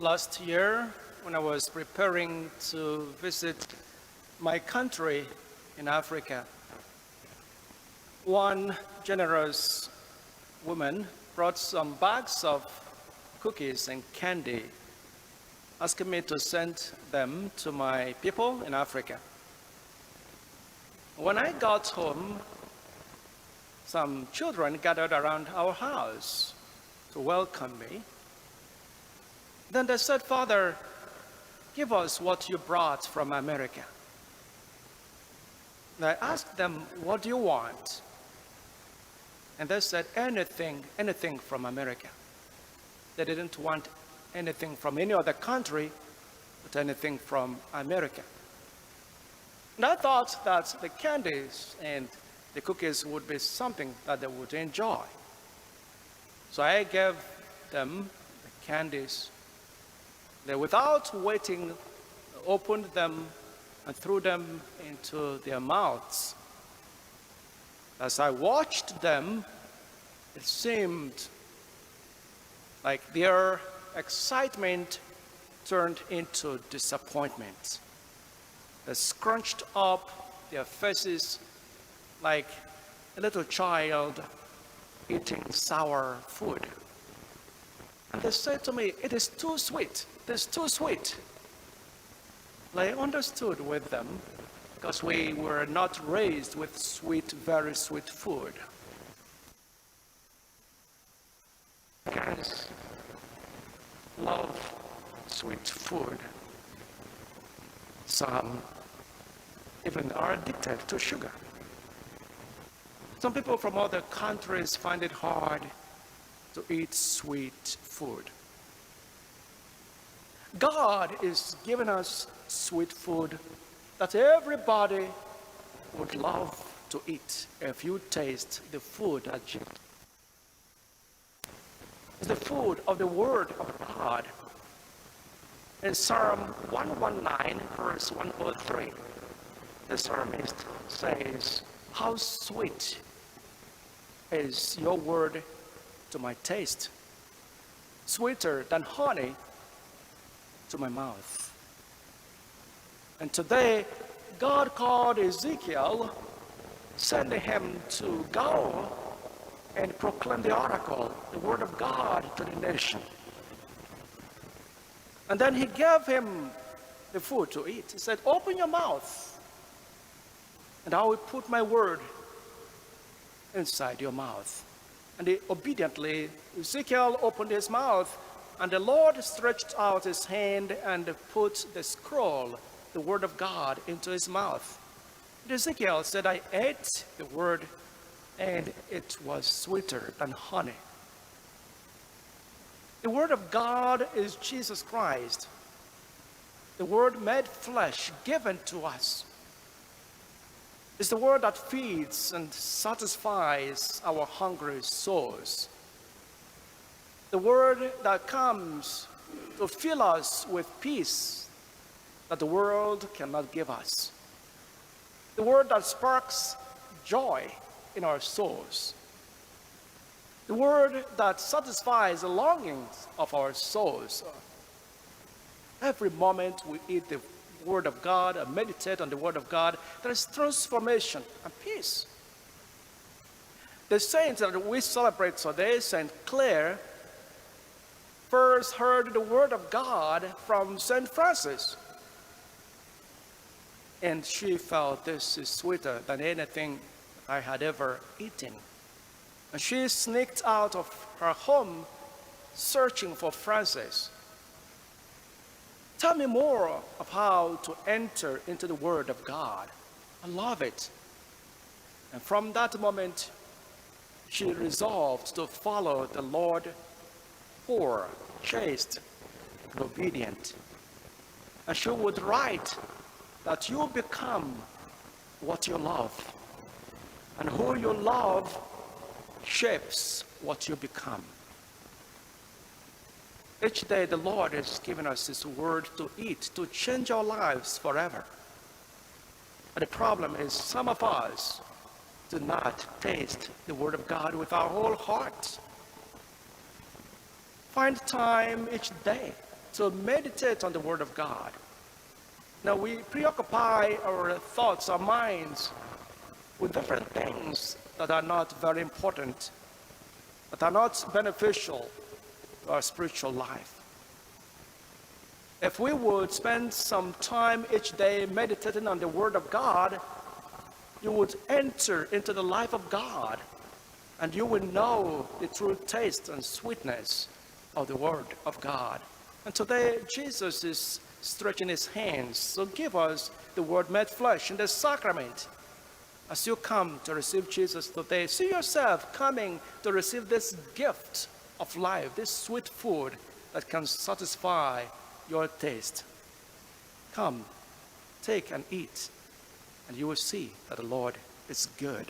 Last year, when I was preparing to visit my country in Africa, one generous woman brought some bags of cookies and candy, asking me to send them to my people in Africa. When I got home, some children gathered around our house to welcome me. Then they said, "Father, give us what you brought from America." And I asked them, "What do you want?" And they said, anything from America. They didn't want anything from any other country, but anything from America. And I thought that the candies and the cookies would be something that they would enjoy. So I gave them the candies. They, without waiting, opened them and threw them into their mouths. As I watched them, it seemed like their excitement turned into disappointment. They scrunched up their faces like a little child eating sour food. And they said to me, "It is too sweet. It's too sweet." I understood with them because we were not raised with sweet, very sweet food. Guys love sweet food. Some even are addicted to sugar. Some people from other countries find it hard to eat sweet food. God is giving us sweet food that everybody would love to eat if you taste the food that Jesus. It's the food of the Word of God. In Psalm 119, verse 103, the psalmist says, "How sweet is your word to my taste, sweeter than honey to my mouth." And today, God called Ezekiel, sending him to go and proclaim the oracle, the word of God, to the nation. And then he gave him the food to eat. He said, "Open your mouth, and I will put my word inside your mouth." And obediently, Ezekiel opened his mouth, and the Lord stretched out his hand and put the scroll, the word of God, into his mouth. And Ezekiel said, "I ate the word, and it was sweeter than honey." The word of God is Jesus Christ, the word made flesh, given to us. It's the word that feeds and satisfies our hungry souls. The word that comes to fill us with peace that the world cannot give us. The word that sparks joy in our souls. The word that satisfies the longings of our souls. Every moment we eat the Word of God and meditate on the Word of God, there is transformation and peace. The saint that we celebrate today, St. Clare, first heard the Word of God from St. Francis. And she felt, "This is sweeter than anything I had ever eaten." And she sneaked out of her home searching for Francis. Tell me more of how to enter into the Word of God. I love it. And from that moment, she resolved to follow the Lord, poor, chaste, and obedient. And she would write that you become what you love, and who you love shapes what you become. Each day the Lord has given us His word to eat, to change our lives forever. But the problem is some of us do not taste the word of God with our whole heart. Find time each day to meditate on the Word of God. Now, we preoccupy our thoughts, our minds, with different things that are not very important, that are not beneficial to our spiritual life. If we would spend some time each day meditating on the Word of God, you would enter into the life of God, and you will know the true taste and sweetness of the Word of God. And today, Jesus is stretching his hands to give us the Word made flesh in the sacrament. As you come to receive Jesus today, see yourself coming to receive this gift of life, this sweet food that can satisfy your taste. Come, take and eat, and you will see that the Lord is good.